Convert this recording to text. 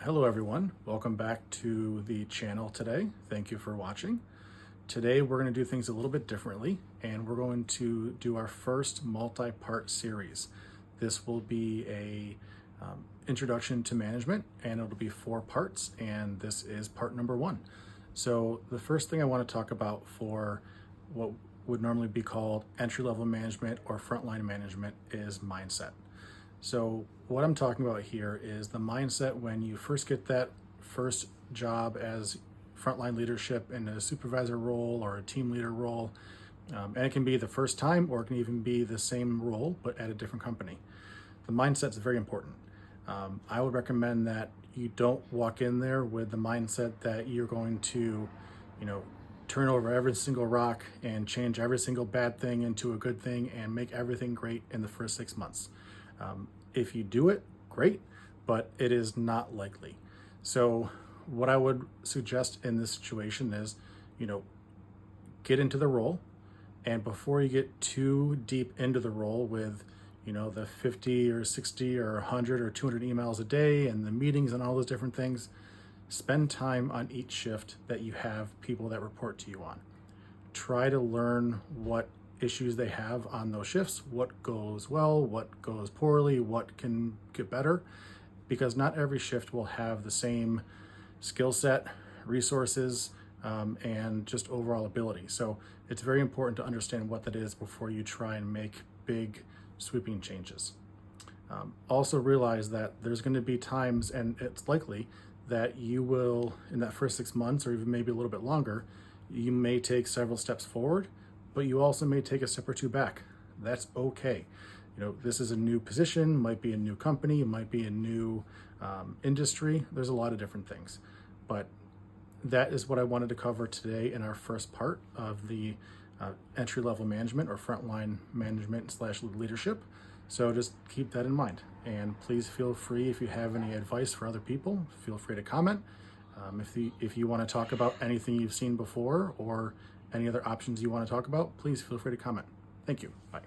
Hello everyone, welcome back to the channel today. Thank you for watching. Today we're going to do things a little bit differently and we're going to do our first multi-part series. This will be a introduction to management and it'll be 4 parts, and this is part number 1. So the first thing I want to talk about for what would normally be called entry-level management or frontline management is mindset. So what I'm talking about here is the mindset when you first get that first job as frontline leadership in a supervisor role or a team leader role. And it can be the first time, or it can even be the same role, but at a different company. The mindset is very important. I would recommend that you don't walk in there with the mindset that you're going to, turn over every single rock and change every single bad thing into a good thing and make everything great in the first 6 months. If you do it, great, but it is not likely. So what I would suggest in this situation is, get into the role, and before you get too deep into the role with, the 50 or 60 or 100 or 200 emails a day and the meetings and all those different things, spend time on each shift that you have people that report to you on. Try to learn what issues they have on those shifts, what goes well, what goes poorly, what can get better, because not every shift will have the same skill set, resources, and just overall ability. So it's very important to understand what that is before you try and make big sweeping changes. Also realize that there's going to be times, and it's likely that you will, in that first 6 months or even maybe a little bit longer, you may take several steps forward, but you also may take a step or 2 back. That's okay. This is a new position, might be a new company, it might be a new industry. There's a lot of different things, but that is what I wanted to cover today in our first part of the entry-level management or frontline management / leadership. So just keep that in mind, and please feel free, if you have any advice for other people, feel free to comment. If you want to talk about anything you've seen before or any other options you want to talk about, please feel free to comment. Thank you. Bye.